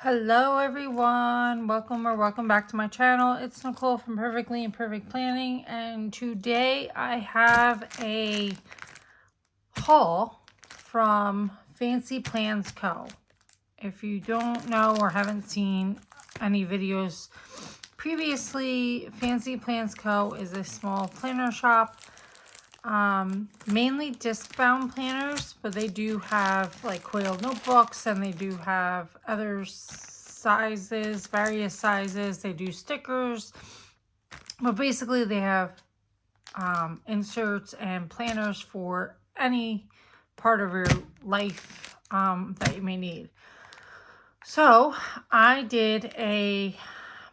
Hello everyone, welcome back to my channel. It's Nicole from Perfectly Imperfect Planning, and today I have a haul from Fancy Plans Co. If you don't know or haven't seen any videos previously, Fancy Plans Co. is a small planner shop, mainly disc-bound planners, but they do have like coiled notebooks, and they do have other sizes, various sizes. They do stickers, but basically they have inserts and planners for any part of your life that you may need. So I did a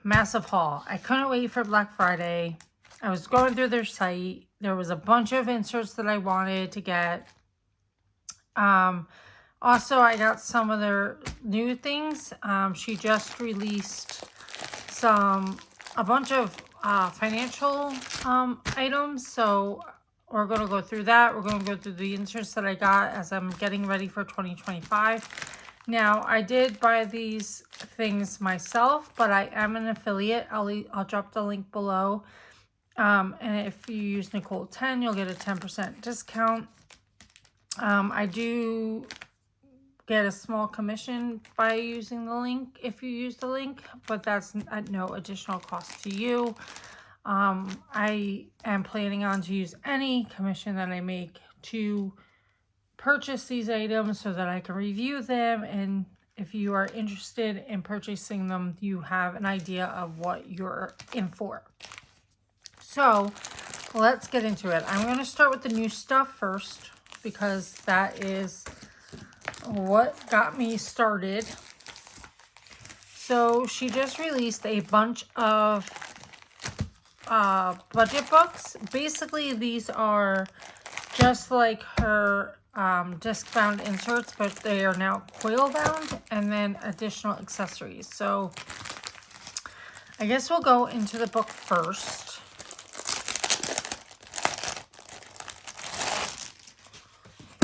massive haul. I couldn't wait for Black Friday. I was going through their site. There was a bunch of inserts that I wanted to get. Also, I got some of their new things. She just released a bunch of financial items. So we're going to go through that. We're going to go through the inserts that I got as I'm getting ready for 2025. Now, I did buy these things myself, but I am an affiliate. I'll drop the link below. And if you use Nicole 10, you'll get a 10% discount. I do get a small commission by using the link if you use the link, but that's at no additional cost to you. I am planning on to use any commission that I make to purchase these items so that I can review them, and if you are interested in purchasing them, you have an idea of what you're in for. So let's get into it. I'm going to start with the new stuff first because that is what got me started. So she just released a bunch of budget books. Basically, these are just like her disc bound inserts, but they are now coil bound, and then additional accessories. So I guess we'll go into the book first.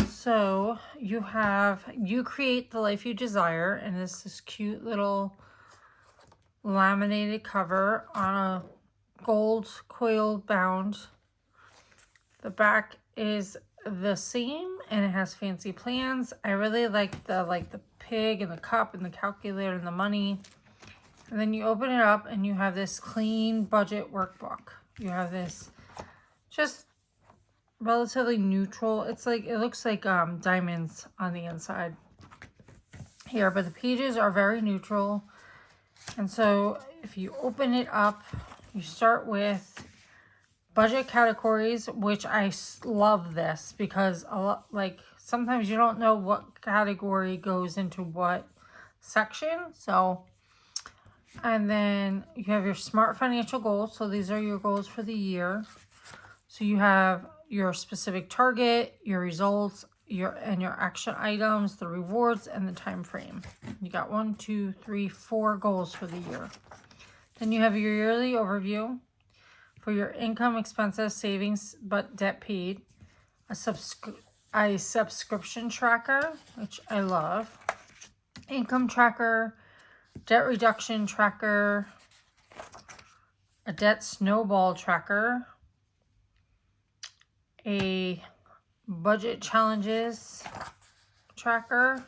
So you have You Create the Life You Desire, and this cute little laminated cover on a gold coil bound. The back is the same, and it has fancy plans. I really like the pig and the cup and the calculator and the money. And then you open it up and you have this clean budget workbook. You have this just relatively neutral. It looks like diamonds on the inside here, but the pages are very neutral. And so if you open it up, you start with budget categories, which I love this because sometimes you don't know what category goes into what section. So, and then you have your SMART financial goals. So these are your goals for the year. So you have your specific target, your results, your action items, the rewards, and the time frame. You got 1, 2, 3, 4 goals for the year. Then you have your yearly overview for your income, expenses, savings, but debt paid. A subscription tracker, which I love. Income tracker, debt reduction tracker, a debt snowball tracker, a budget challenges tracker.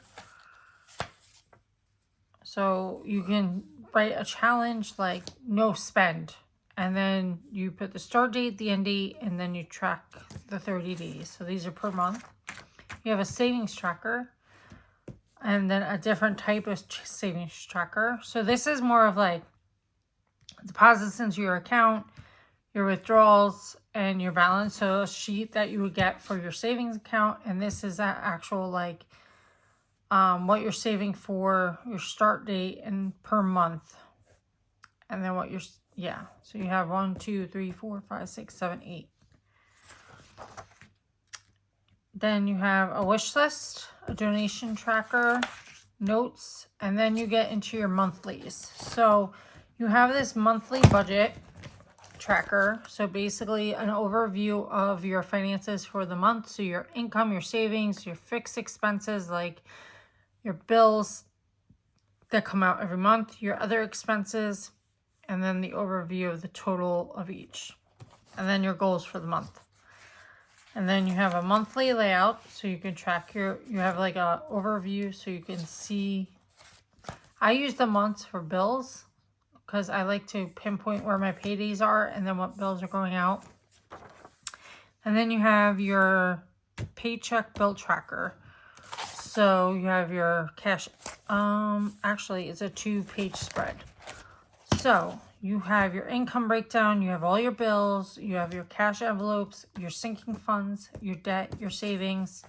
So you can write a challenge like no spend, and then you put the start date, the end date, and then you track the 30 days. So these are per month. You have a savings tracker, and then a different type of savings tracker. So this is more of like deposits into your account, your withdrawals, and your balance. So a sheet that you would get for your savings account, and this is that actual like what you're saving for your start date and per month, and then what you're so you have 1, 2, 3, 4, 5, 6, 7, 8. Then you have a wish list, a donation tracker, notes, and then you get into your monthlies. So you have this monthly budget tracker. So basically an overview of your finances for the month. So your income, your savings, your fixed expenses like your bills, that come out every month, your other expenses, and then the overview of the total of each. And then your goals for the month. And then you have a monthly layout so you can track you have like a overview so you can see. I use the months for bills because I like to pinpoint where my paydays are and then what bills are going out. And then you have your paycheck bill tracker. So you have your cash, actually it's a 2-page spread. So you have your income breakdown, you have all your bills, you have your cash envelopes, your sinking funds, your debt, your savings,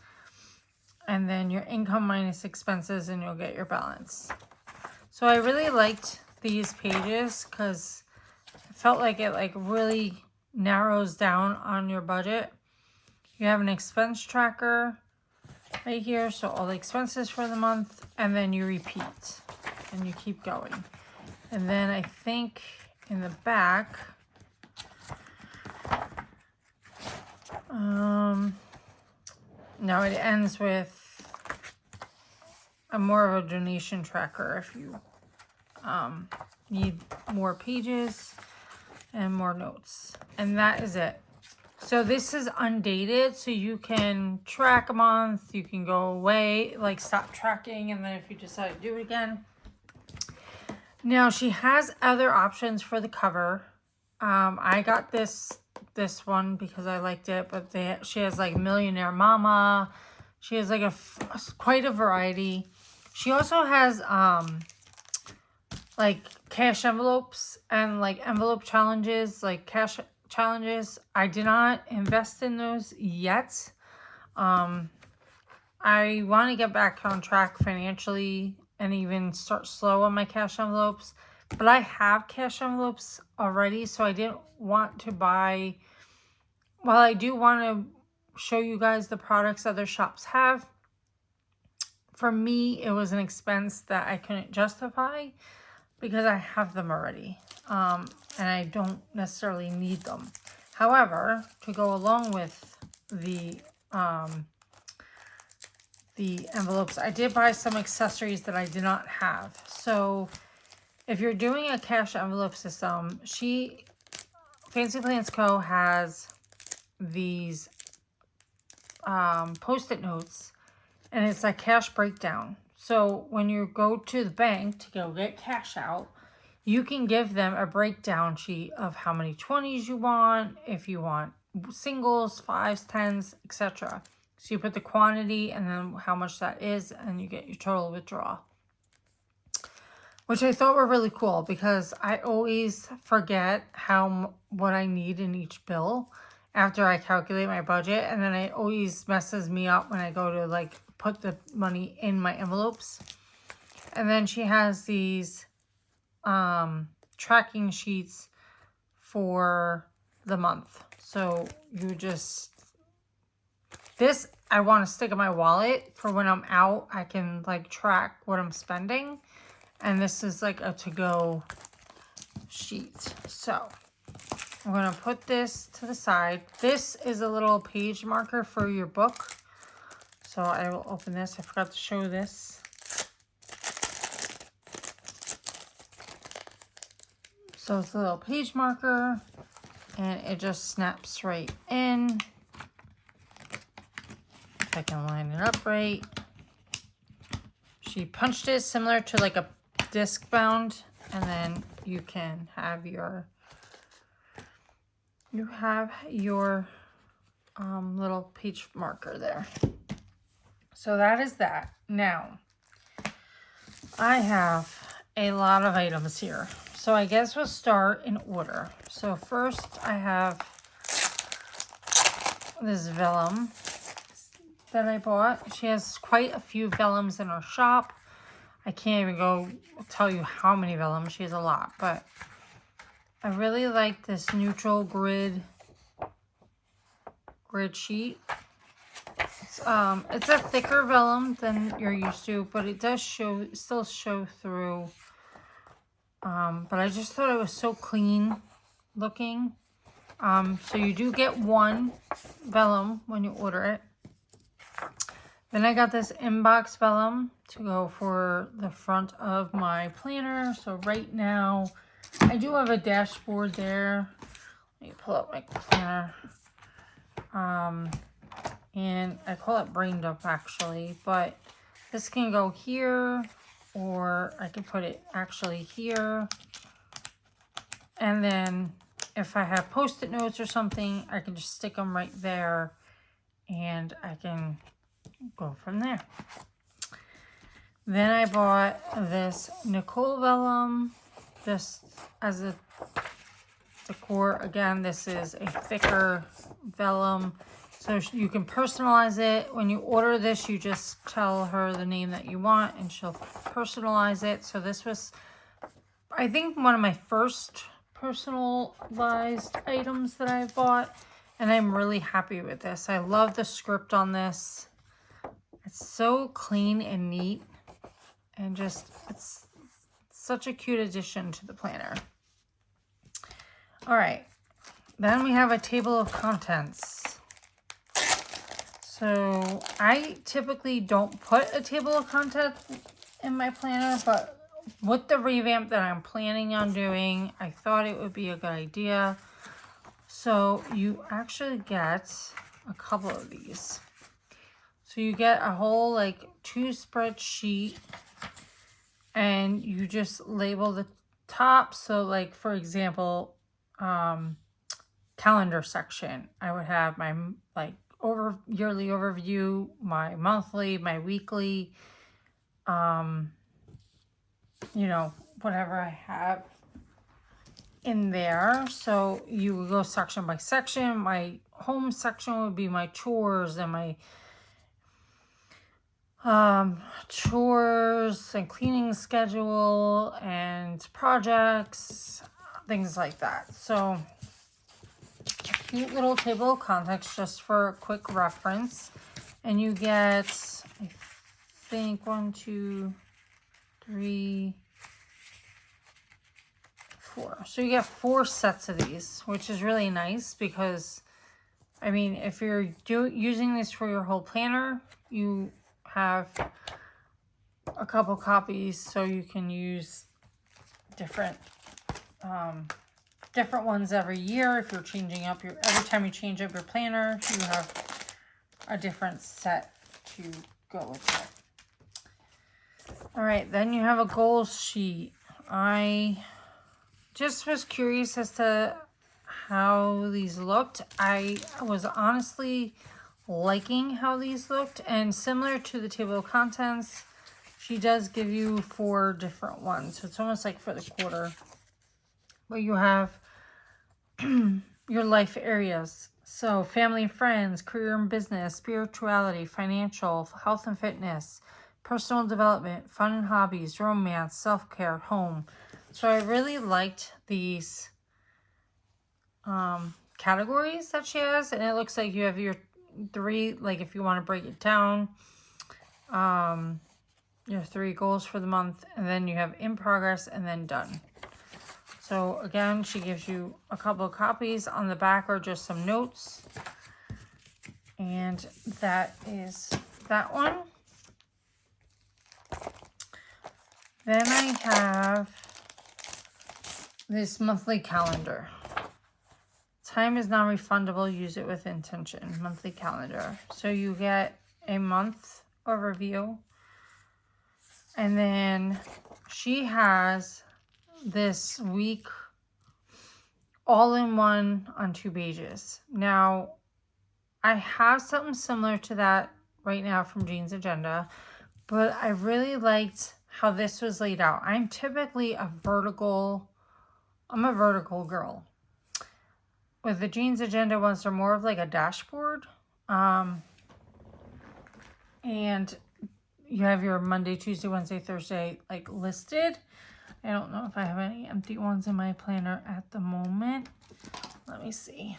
and then your income minus expenses, and you'll get your balance. So I really liked these pages because I felt like it like really narrows down on your budget. You have an expense tracker right here, so all the expenses for the month, and then you repeat and you keep going. And then I think in the back, no, it ends with a more of a donation tracker if you need more pages and more notes. And that is it. So this is undated, so you can track a month, you can go away, like stop tracking, and then if you decide to do it again. Now she has other options for the cover. I got this one because I liked it, but she has like Millionaire Mama. She has like quite a variety. She also has like cash envelopes and like envelope challenges, like cash challenges. I did not invest in those yet. I want to get back on track financially and even start slow on my cash envelopes. But I have cash envelopes already, so I didn't want to buy. While I do want to show you guys the products other shops have, for me, it was an expense that I couldn't justify because I have them already. And I don't necessarily need them. However, to go along with the envelopes, I did buy some accessories that I did not have. So if you're doing a cash envelope system, Fancy Plans Co. has these Post-it notes, and it's a cash breakdown. So when you go to the bank to go get cash out, you can give them a breakdown sheet of how many 20s you want, if you want singles, 5s, 10s, etc. So you put the quantity and then how much that is, and you get your total withdrawal. Which I thought were really cool because I always forget what I need in each bill after I calculate my budget, and then it always messes me up when I go to like put the money in my envelopes. And then she has these tracking sheets for the month. So this I want to stick in my wallet for when I'm out. I can like track what I'm spending. And this is like a to-go sheet. So I'm going to put this to the side. This is a little page marker for your book. So I will open this. I forgot to show this. So it's a little page marker and it just snaps right in. If I can line it up right. She punched it similar to like a disc bound, and then you can have your little page marker there. So that is that. Now I have a lot of items here, so I guess we'll start in order. So first I have this vellum that I bought. She has quite a few vellums in her shop. I can't even go tell you how many vellums. She has a lot, but I really like this neutral grid sheet. It's a thicker vellum than you're used to, but it does still show through. But I just thought it was so clean looking. So you do get one vellum when you order it. Then I got this inbox vellum to go for the front of my planner. So right now, I do have a dashboard there. Let me pull up my planner. And I call it brain dump actually, but this can go here, or I can put it actually here. And then if I have post-it notes or something, I can just stick them right there and I can go from there. Then I bought this Nicole vellum, just as a decor. Again, this is a thicker vellum, so you can personalize it. When you order this, you just tell her the name that you want and she'll personalize it. So this was, I think, one of my first personalized items that I bought, and I'm really happy with this. I love the script on this. It's so clean and neat, and just, it's such a cute addition to the planner. All right, then we have a table of contents. So I typically don't put a table of contents in my planner, but with the revamp that I'm planning on doing, I thought it would be a good idea. So you actually get a couple of these. So you get a whole like 2 spreadsheet, and you just label the top. So like, for example, calendar section, I would have my like yearly overview, my monthly, my weekly, you know, whatever I have in there. So you would go section by section. My home section would be my chores and my chores and cleaning schedule and projects, things like that. So a cute little table of contents just for a quick reference. And you get, I think, 1, 2, 3, 4. So you get 4 sets of these, which is really nice because, I mean, if you're using this for your whole planner, you have a couple copies, so you can use different different ones every year. If you're changing up every time you change up your planner, you have a different set to go with it. All right, then you have a goals sheet. I just was curious as to how these looked. I was honestly liking how these looked, and similar to the table of contents, she does give you 4 different ones, so it's almost like for the quarter. But you have your life areas, so family and friends, career and business, spirituality, financial, health and fitness, personal development, fun and hobbies, romance, self-care, home. So I really liked these categories that she has, and it looks like you have your 3, like if you want to break it down, your 3 goals for the month, and then you have in progress and then done. So again, she gives you a couple of copies. On the back or just some notes, and that is that one. Then I have this monthly calendar. Time is non-refundable. Use it with intention. Monthly calendar. So you get a month overview. And then she has this week all in one on 2 pages. Now, I have something similar to that right now from Jean's Agenda, but I really liked how this was laid out. I'm typically a vertical girl. With the Jean's Agenda ones, they're more of like a dashboard. And you have your Monday, Tuesday, Wednesday, Thursday like listed. I don't know if I have any empty ones in my planner at the moment. Let me see.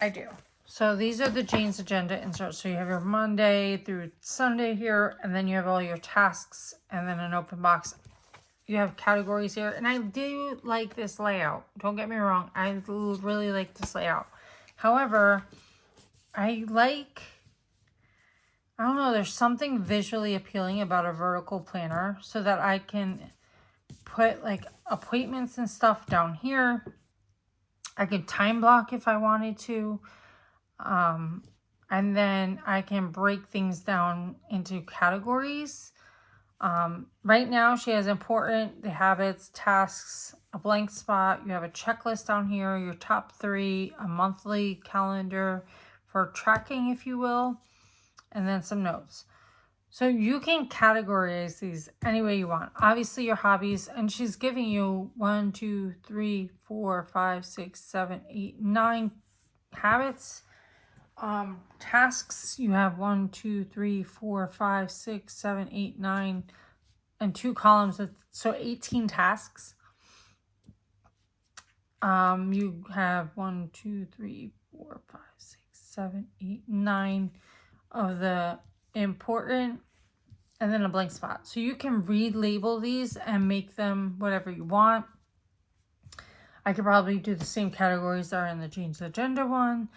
I do. So these are the Jean's Agenda inserts. So you have your Monday through Sunday here, and then you have all your tasks, and then an open box. You have categories here, and I do like this layout. Don't get me wrong. I really like this layout. However, I don't know, there's something visually appealing about a vertical planner so that I can put like appointments and stuff down here. I could time block if I wanted to. And then I can break things down into categories. Right now she has important, the habits, tasks, a blank spot. You have a checklist down here, your top 3, a monthly calendar for tracking, if you will, and then some notes. So you can categorize these any way you want. Obviously your hobbies, and she's giving you 1, 2, 3, 4, 5, 6, 7, 8, 9 habits. Tasks, you have 1, 2, 3, 4, 5, 6, 7, 8, 9, and 2 columns. So 18 tasks. You have 1, 2, 3, 4, 5, 6, 7, 8, 9 of the important, and then a blank spot. So you can relabel these and make them whatever you want. I could probably do the same categories that are in the Change the Gender one.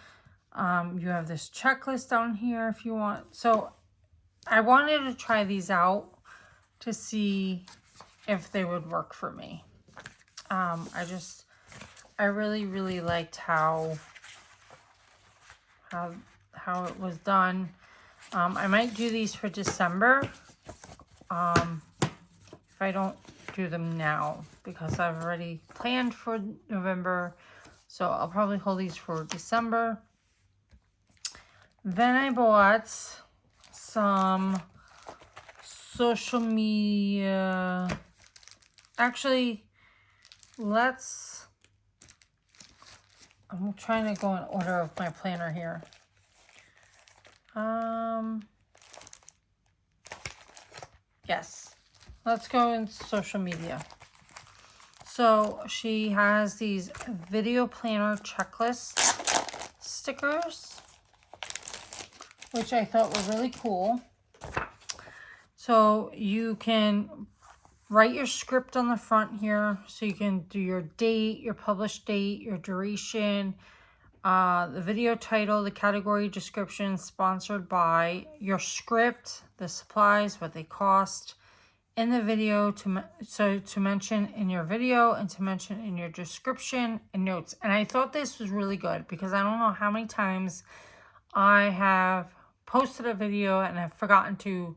You have this checklist down here if you want. So I wanted to try these out to see if they would work for me. I really liked how it was done. I might do these for December. If I don't do them now, because I've already planned for November. So I'll probably hold these for December. Then I bought some social media. Actually, I'm trying to go in order of my planner here. Yes, let's go in social media. So she has these video planner checklist stickers, which I thought were really cool. So you can write your script on the front here. So you can do your date, your published date, your duration, the video title, the category description, sponsored by, your script, the supplies, what they cost in the video, to mention in your video and to mention in your description and notes. And I thought this was really good because I don't know how many times I have posted a video and I've forgotten to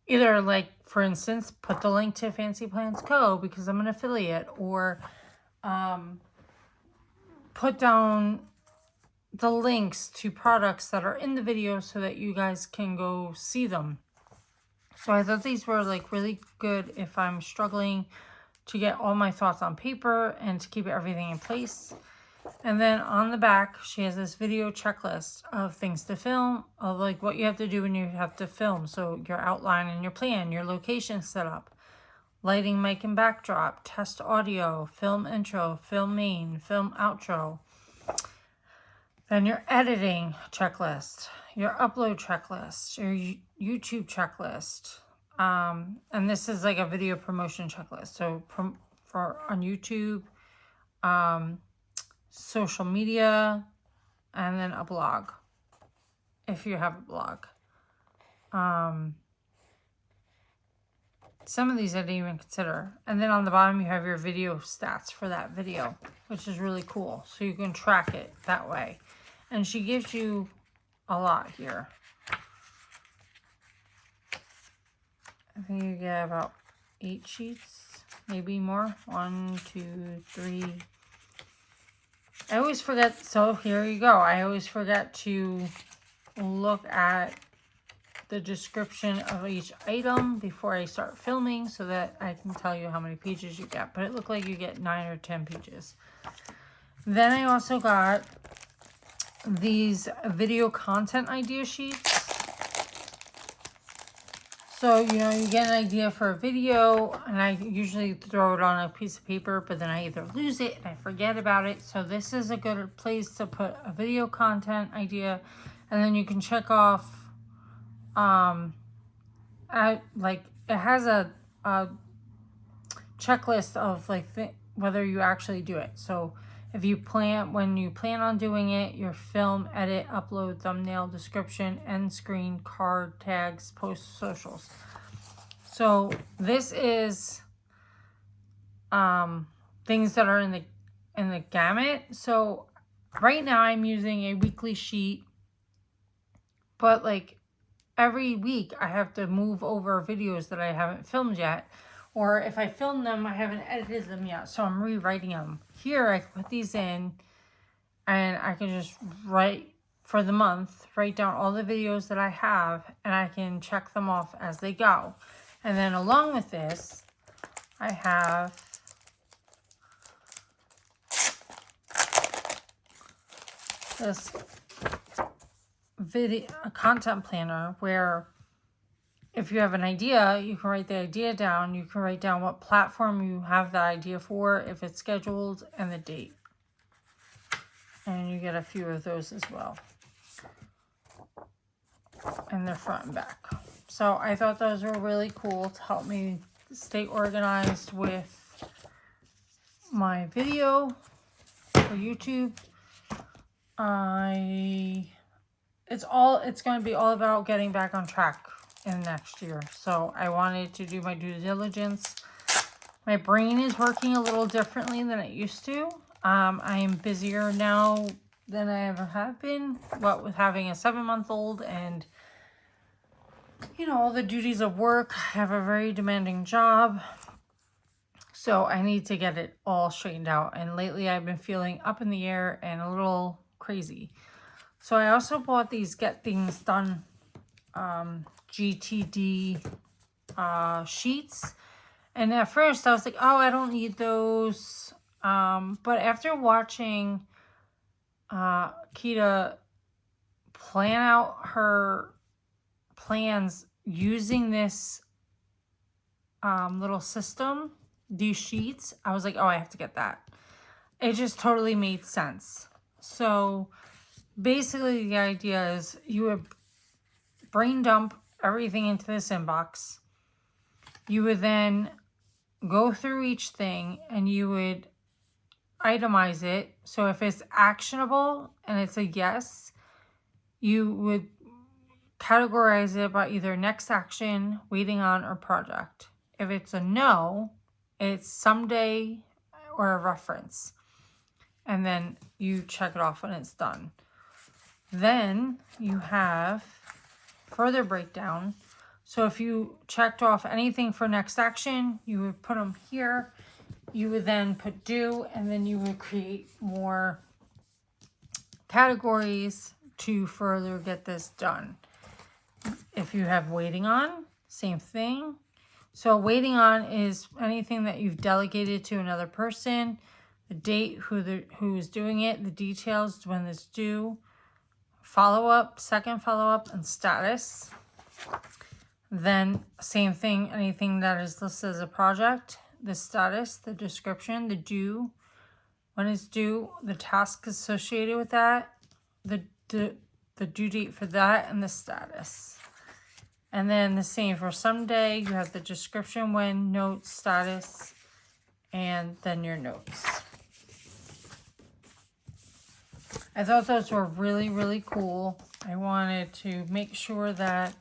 either, like, for instance, put the link to Fancy Plans Co. because I'm an affiliate, or put down the links to products that are in the video so that you guys can go see them. So I thought these were like really good if I'm struggling to get all my thoughts on paper and to keep everything in place. And then on the back, she has this video checklist of things to film, of like what you have to do when you have to film. So your outline and your plan, your location setup, lighting, mic, and backdrop, test audio, film intro, film main, film outro. Then your editing checklist, your upload checklist, your YouTube checklist. And this is like a video promotion checklist. So for on YouTube, social media, and then a blog, if you have a blog. Some of these I didn't even consider. And then on the bottom, you have your video stats for that video, which is really cool. So you can track it that way. And she gives you a lot here. I think you get about 8 sheets, maybe more. 1, 2, 3. I always forget. So here you go. I always forget to look at the description of each item before I start filming so that I can tell you how many pages you get. But it looked like you get 9 or 10 pages. Then I also got these video content idea sheets. So, you know, you get an idea for a video, and I usually throw it on a piece of paper, but then I either lose it and I forget about it. So this is a good place to put a video content idea, and then you can check off, like, it has a checklist of like whether you actually do it. So If you when you plan on doing it, your film, edit, upload, thumbnail, description, end screen, card, tags, post, socials. So this is things that are in the gamut. So right now I'm using a weekly sheet, but like every week I have to move over videos that I haven't filmed yet, or if I film them, I haven't edited them yet, so I'm rewriting them. Here I can put these in and I can just write for the month, write down all the videos that I have, and I can check them off as they go. And then along with this, I have this video content planner where if you have an idea, you can write the idea down. You can write down what platform you have that idea for, if it's scheduled, and the date. And you get a few of those as well. And they're front and back. So I thought those were really cool to help me stay organized with my video for YouTube. It's going to be all about getting back on track in next year. So I wanted to do my due diligence. My brain is working a little differently than it used to. I am busier now than I ever have been, what with having a 7-month-old and, you know, all the duties of work. I have a very demanding job. So I need to get it all straightened out. And lately I've been feeling up in the air and a little crazy. So I also bought these Get Things Done GTD sheets. And at first I was like, oh, I don't need those. But after watching Kita plan out her plans using this little system, these sheets, I was like, oh, I have to get that. It just totally made sense. So basically the idea is you would brain dump everything into this inbox. You would then go through each thing and you would itemize it. So if it's actionable and it's a yes, you would categorize it by either next action, waiting on, or project. If it's a no, it's someday or a reference. And then you check it off when it's done. Then you have further breakdown. So if you checked off anything for next action, you would put them here. You would then put due, and then you would create more categories to further get this done. If you have waiting on, same thing. So waiting on is anything that you've delegated to another person, the date, who is doing it, the details, when it's due, follow-up, second follow-up, and status. Then same thing, anything that is listed as a project, the status, the description, the due, when it's due, the task associated with that, the due date for that, and the status. And then the same for someday, you have the description, when, notes, status, and then your notes. I thought those were really, really cool. I wanted to make sure that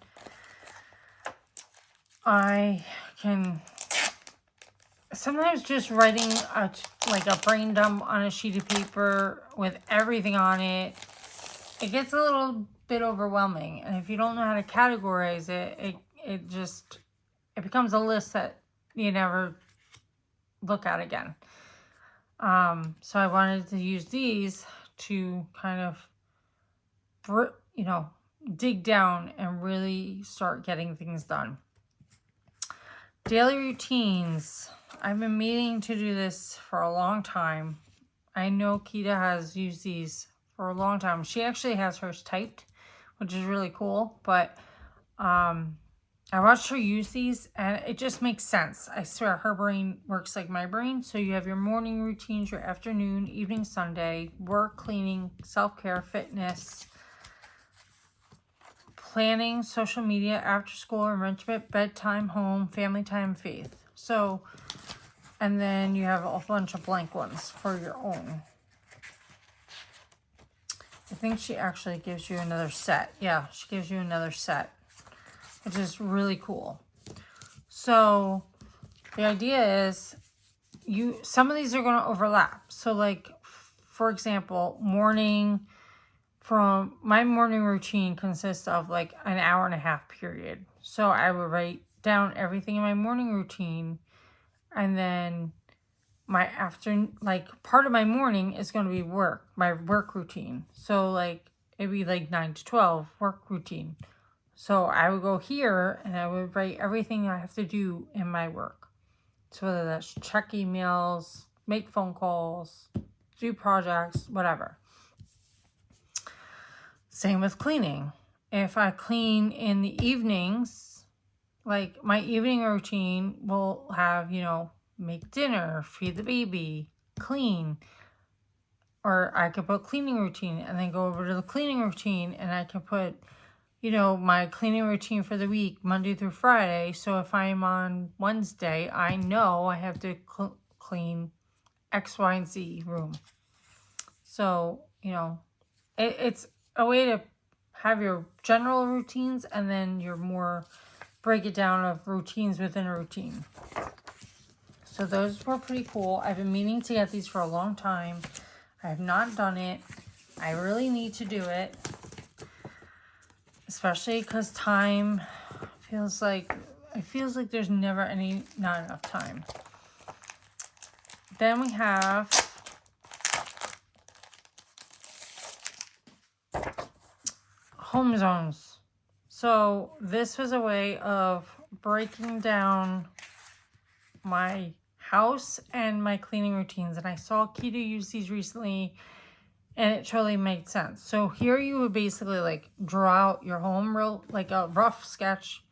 I can, sometimes just writing like a brain dump on a sheet of paper with everything on it, it gets a little bit overwhelming. And if you don't know how to categorize it, it becomes a list that you never look at again. So I wanted to use these to kind of, dig down and really start getting things done. Daily routines. I've been meaning to do this for a long time. I know Kita has used these for a long time. She actually has hers typed, which is really cool. But I watched her use these and it just makes sense. I swear her brain works like my brain. So you have your morning routines, your afternoon, evening, Sunday, work, cleaning, self-care, fitness, planning, social media, after school, enrichment, bedtime, home, family time, faith. So, and then you have a bunch of blank ones for your own. I think she actually gives you another set. Yeah, she gives you another set, which is really cool. So the idea is some of these are going to overlap. So like, for example, my morning routine consists of like an hour and a half period. So I would write down everything in my morning routine, and then my afternoon, like part of my morning is going to be my work routine. So like it'd be like 9 to 12 work routine. So I would go here and I would write everything I have to do in my work. So whether that's check emails, make phone calls, do projects, whatever. Same with cleaning. If I clean in the evenings, like my evening routine will have, make dinner, feed the baby, clean. Or I could put cleaning routine and then go over to the cleaning routine, and I can put, my cleaning routine for the week, Monday through Friday. So if I'm on Wednesday, I know I have to clean X, Y, and Z room. So, it's a way to have your general routines and then your more break it down of routines within a routine. So those were pretty cool. I've been meaning to get these for a long time. I have not done it. I really need to do it, especially because time feels like there's never not enough time. Then we have home zones. So this was a way of breaking down my house and my cleaning routines. And I saw Keto use these recently, and it totally made sense. So here you would basically like draw out your home like a rough sketch.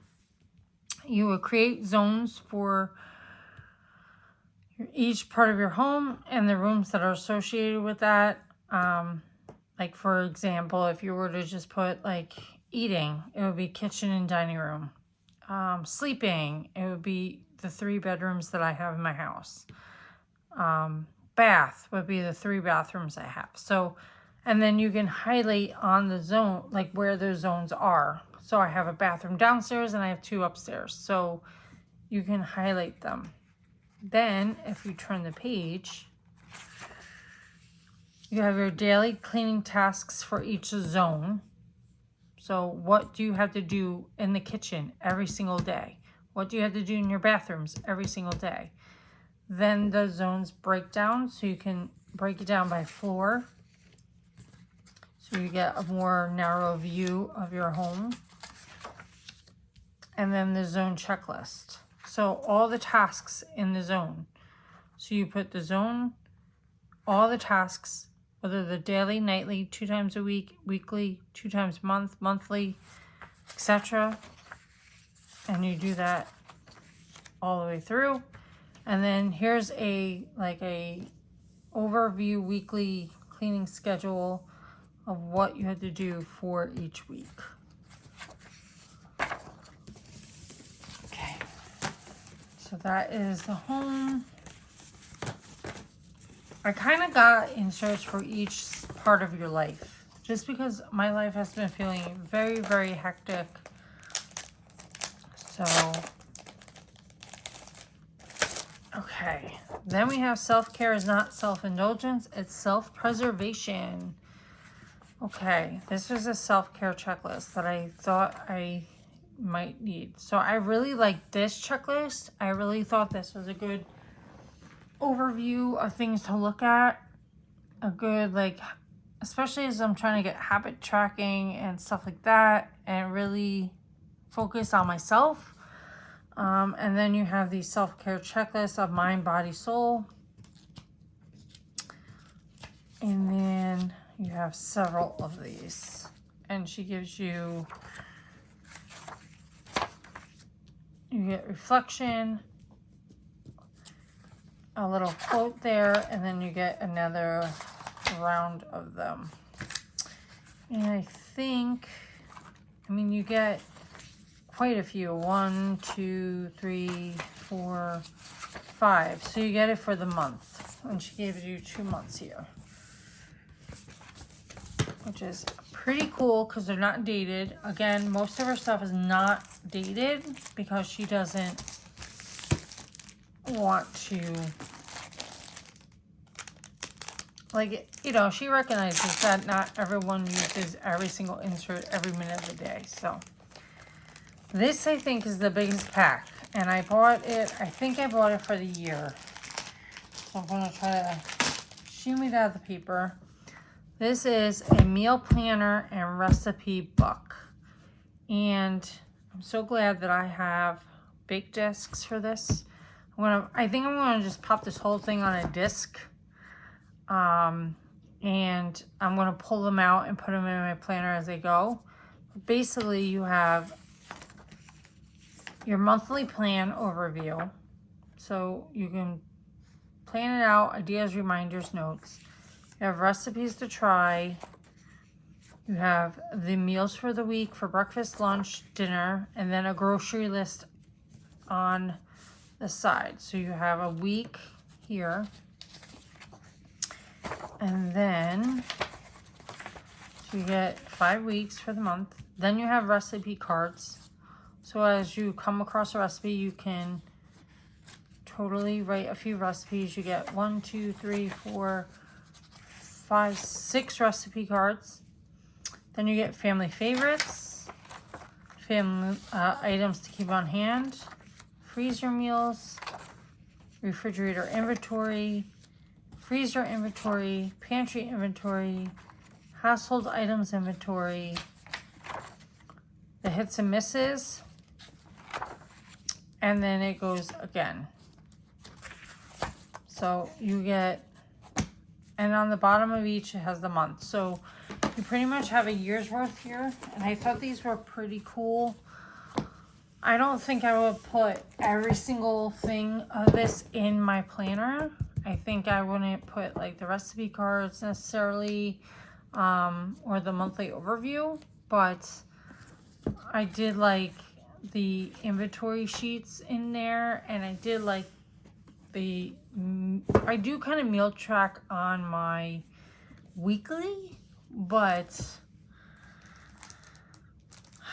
You would create zones for each part of your home and the rooms that are associated with that. Like for example, if you were to just put like eating, it would be kitchen and dining room. Sleeping, it would be the 3 bedrooms that I have in my house. Bath would be the 3 bathrooms I have. So, and then you can highlight on the zone, like where those zones are. So I have a bathroom downstairs and I have 2 upstairs. So you can highlight them. Then if you turn the page, you have your daily cleaning tasks for each zone. So what do you have to do in the kitchen every single day? What do you have to do in your bathrooms every single day? Then the zones break down, so you can break it down by floor. So you get a more narrow view of your home. And then the zone checklist. So all the tasks in the zone. So you put the zone, all the tasks, whether they're daily, nightly, 2 times a week, weekly, 2 times a month, monthly, etc. And you do that all the way through. And then here's a overview weekly cleaning schedule of what you had to do for each week. Okay, so that is the home. I kind of got inserts for each part of your life, just because my life has been feeling very, very hectic. So, okay. Then we have self-care is not self-indulgence, it's self-preservation. Okay, this was a self-care checklist that I thought I might need. So I really like this checklist. I really thought this was a good overview of things to look at. A good, especially as I'm trying to get habit tracking and stuff like that, and really focus on myself. And then you have the self-care checklist of mind, body, soul. And then you have several of these. And she gives you get reflection, a little quote there, and then you get another round of them. And I think, you get quite a few. 1, 2, 3, 4, 5. So you get it for the month. And she gave you 2 months here. which is pretty cool because they're not dated. Again, most of her stuff is not dated because she doesn't want to, like, you know, she recognizes that not everyone uses every single insert every minute of the day. So this, I think, is the biggest pack, and I bought it, I think I bought it for the year. So I'm going to try to shimmy it out of the paper. This is a meal planner and recipe book, and I'm so glad that I have bake discs for this. I think I'm gonna just pop this whole thing on a disc, and I'm gonna pull them out and put them in my planner as they go. Basically, you have your monthly plan overview, so you can plan it out, ideas, reminders, notes. You have recipes to try. You have the meals for the week for breakfast, lunch, dinner, and then a grocery list on the side. So you have a week here. And then so you get 5 weeks for the month. Then you have recipe cards. So as you come across a recipe, you can totally write a few recipes. You get 1, 2, 3, 4, 5, 6 recipe cards. Then you get family favorites, family items to keep on hand, freezer meals, refrigerator inventory, freezer inventory, pantry inventory, household items inventory, the hits and misses, and then it goes again. So you get, and on the bottom of each it has the month. So you pretty much have a year's worth here, and I thought these were pretty cool. I don't think I would put every single thing of this in my planner. I think I wouldn't put like the recipe cards necessarily, or the monthly overview, but I did like the inventory sheets in there, and I did like I do kind of meal track on my weekly, but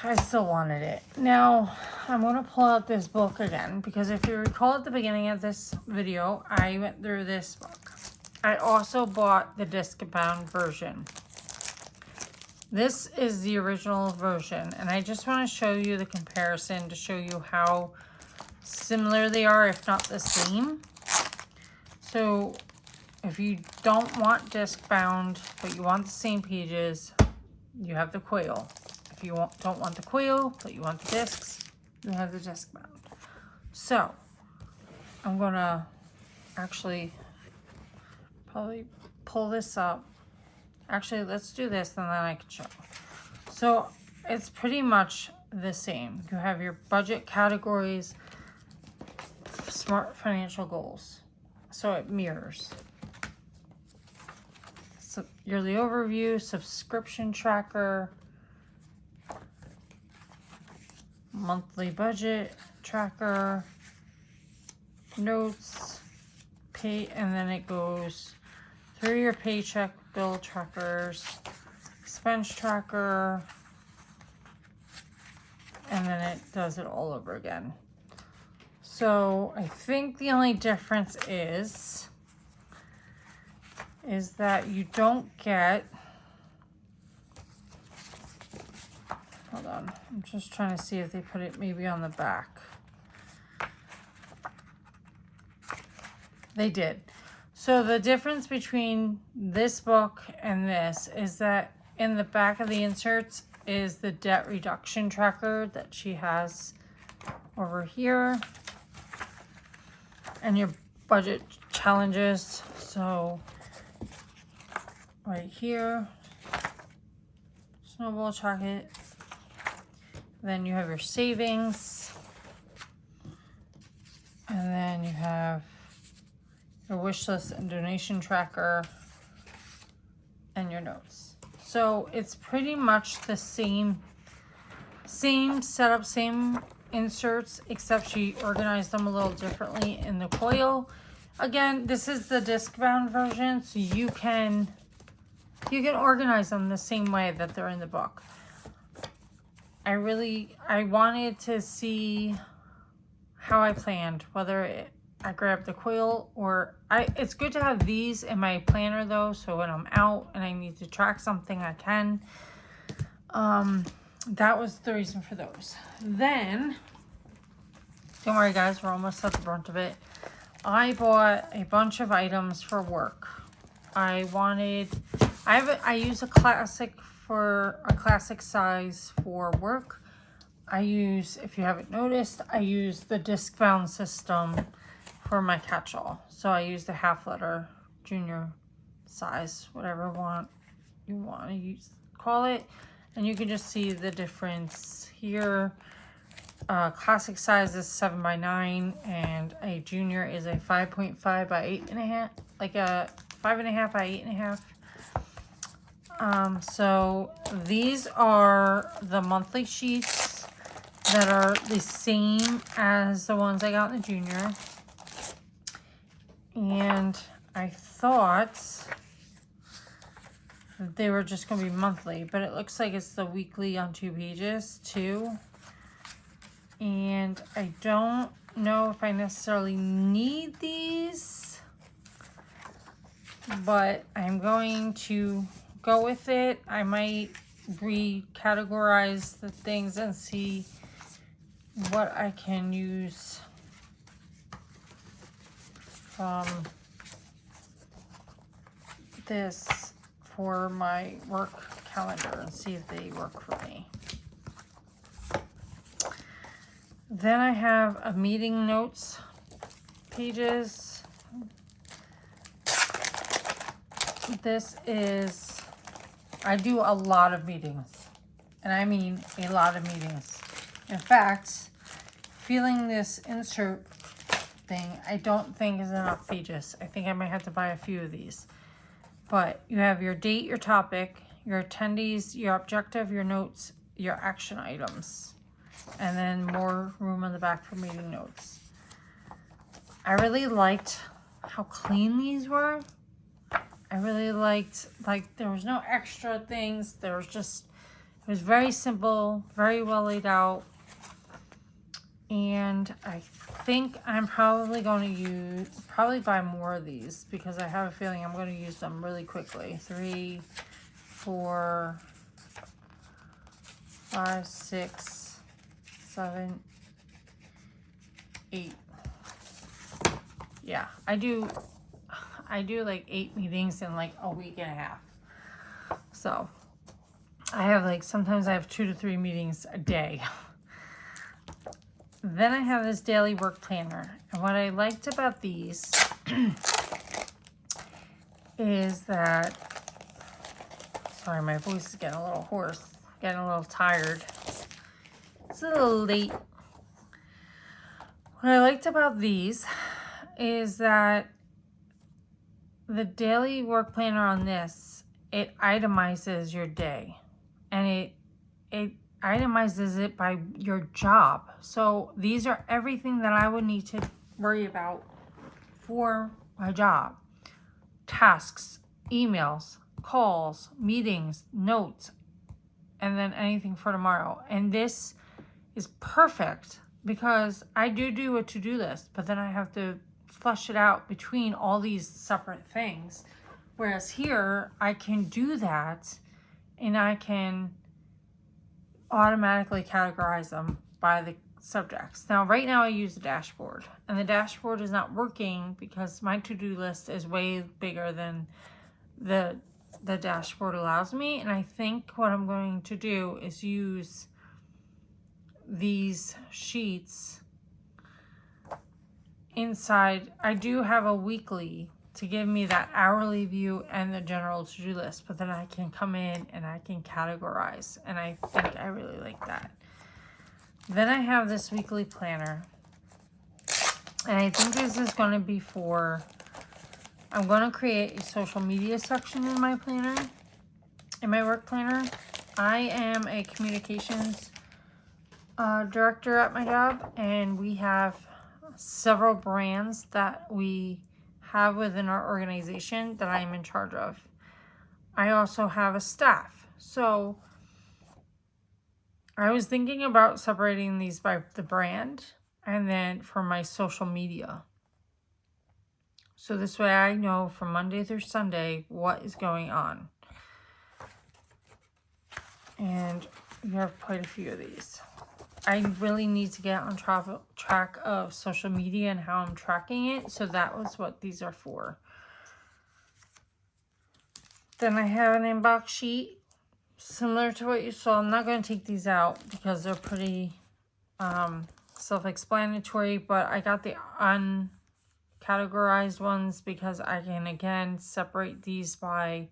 I still wanted it. Now, I'm going to pull out this book again, because if you recall at the beginning of this video, I went through this book. I also bought the disc-bound version. This is the original version, and I just want to show you the comparison to show you how similar they are, if not the same. So if you don't want disc bound, but you want the same pages, you have the Quail. If you don't want the Quail, but you want the discs, you have the disc bound. So I'm gonna actually probably pull this up. Actually, let's do this and then I can show. So it's pretty much the same. You have your budget categories, smart financial goals. So it mirrors. So yearly overview, subscription tracker, monthly budget tracker, notes, pay, and then it goes through your paycheck, bill trackers, expense tracker, and then it does it all over again. So I think the only difference is that you don't get, hold on, I'm just trying to see if they put it maybe on the back. They did. So the difference between this book and this is that in the back of the inserts is the debt reduction tracker that she has over here, and your budget challenges. So right here, snowball chocolate. Then you have your savings, and then you have your wish list and donation tracker, and your notes. So it's pretty much the same setup, same inserts, except she organized them a little differently in the Quail. Again, this is the disc bound version, so you can You can organize them the same way that they're in the book. I wanted to see how I planned, whether I grabbed the quill or it's good to have these in my planner though, so when I'm out and I need to track something, I can. That was the reason for those. Then, don't worry guys, we're almost at the brunt of it. I bought a bunch of items for work. I use a classic size for work. I use, if you haven't noticed, I use the disc bound system for my catch-all. So I use the half letter junior size, whatever you want to use, call it. And you can just see the difference here. Classic size is 7x9 and a junior is a 5.5 by 8.5, like a 5.5 by 8.5. So these are the monthly sheets that are the same as the ones I got in the junior. And I thought that they were just going to be monthly, but it looks like it's the weekly on 2 pages too. And I don't know if I necessarily need these, but I'm going to go with it. I might recategorize the things and see what I can use from this for my work calendar and see if they work for me. Then I have a meeting notes pages. This is, I do a lot of meetings, and I mean a lot of meetings. In fact, feeling this insert thing, I don't think is enough pages. I think I might have to buy a few of these. But you have your date, your topic, your attendees, your objective, your notes, your action items. And then more room on the back for meeting notes. I really liked how clean these were. I really liked, like, there was no extra things. There was just, it was very simple, very well laid out. And I think I'm probably going to buy more of these because I have a feeling I'm going to use them really quickly. 3, 4, 5, 6, 7, 8. Yeah, I do like 8 meetings in like a week and a half. So I have like, sometimes I have 2 to 3 meetings a day. Then I have this daily work planner. And what I liked about these is that, sorry, my voice is getting a little hoarse, getting a little tired. It's a little late. What I liked about these is that the daily work planner on this, it itemizes your day, and it itemizes it by your job. So these are everything that I would need to worry about for my job. Tasks, emails, calls, meetings, notes, and then anything for tomorrow. And this is perfect because I do a to-do list, but then I have to flush it out between all these separate things. Whereas here, I can do that and I can automatically categorize them by the subjects. Now, right now I use the dashboard, and the dashboard is not working because my to-do list is way bigger than the dashboard allows me. And I think what I'm going to do is use these sheets inside. I do have a weekly to give me that hourly view and the general to-do list, but then I can come in and I can categorize, and I think I really like that. Then I have this weekly planner, and I think this is going to be for, I'm going to create a social media section in my planner, in my work planner. I am a communications director at my job, and we have several brands that we have within our organization that I'm in charge of. I also have a staff. So I was thinking about separating these by the brand and then for my social media. So this way I know from Monday through Sunday what is going on. And you have quite a few of these. I really need to get on track of social media and how I'm tracking it. So that was what these are for. Then I have an inbox sheet similar to what you saw. I'm not going to take these out because they're pretty self-explanatory, but I got the uncategorized ones because I can again separate these by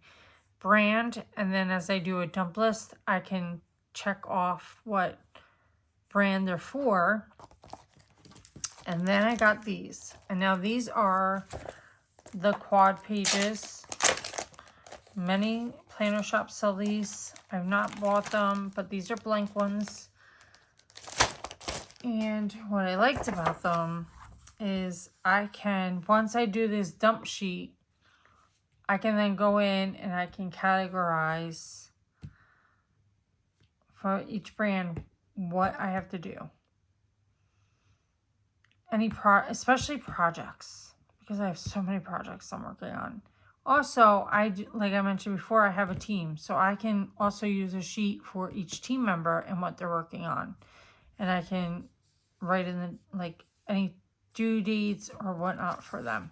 brand, and then as I do a dump list I can check off what brand they're for. And then I got these, and now these are the quad pages. Many planner shops sell these. I've not bought them, but these are blank ones. And what I liked about them is I can, once I do this dump sheet, I can then go in and I can categorize for each brand what I have to do. Especially projects, because I have so many projects I'm working on. Also, like I mentioned before, I have a team, so I can also use a sheet for each team member and what they're working on, and I can write in the like any due dates or whatnot for them.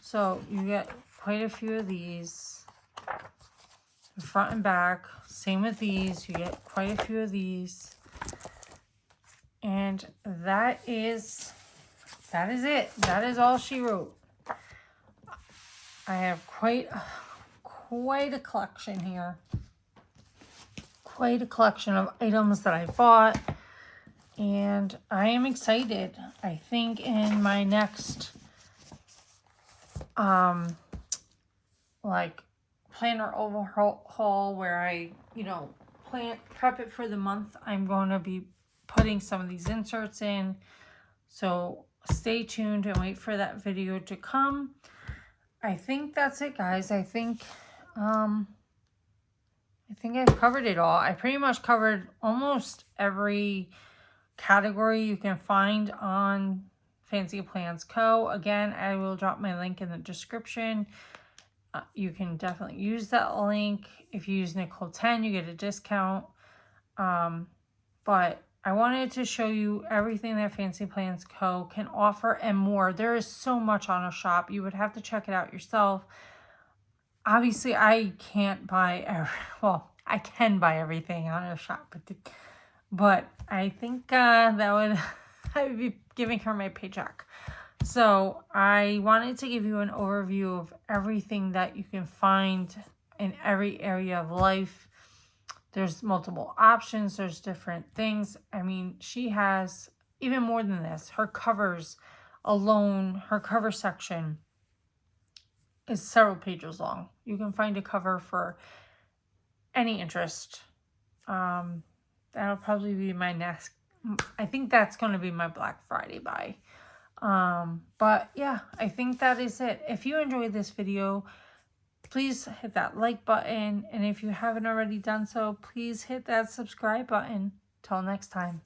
So you get quite a few of these, front and back. Same with these, you get quite a few of these, and that is it. That is all she wrote. I have quite a collection here. Quite a collection of items that I bought. And I am excited. I think in my next like planner overhaul where I, prep it for the month, I'm going to be putting some of these inserts in. So stay tuned and wait for that video to come. I think that's it, guys. I think I've covered it all. I pretty much covered almost every category you can find on Fancy Plans Co. Again, I will drop my link in the description. You can definitely use that link. If you use Nicole 10, you get a discount. But I wanted to show you everything that Fancy Plans Co. can offer and more. There is so much on a shop. You would have to check it out yourself. Obviously, I can't buy I can buy everything on a shop, but I think I would be giving her my paycheck. So I wanted to give you an overview of everything that you can find in every area of life. There's multiple options. There's different things. I mean, she has even more than this. Her covers alone, her cover section is several pages long. You can find a cover for any interest. That'll probably be my next. I think that's going to be my Black Friday buy. But yeah, I think that is it. If you enjoyed this video, please hit that like button. And if you haven't already done so, please hit that subscribe button. Till next time.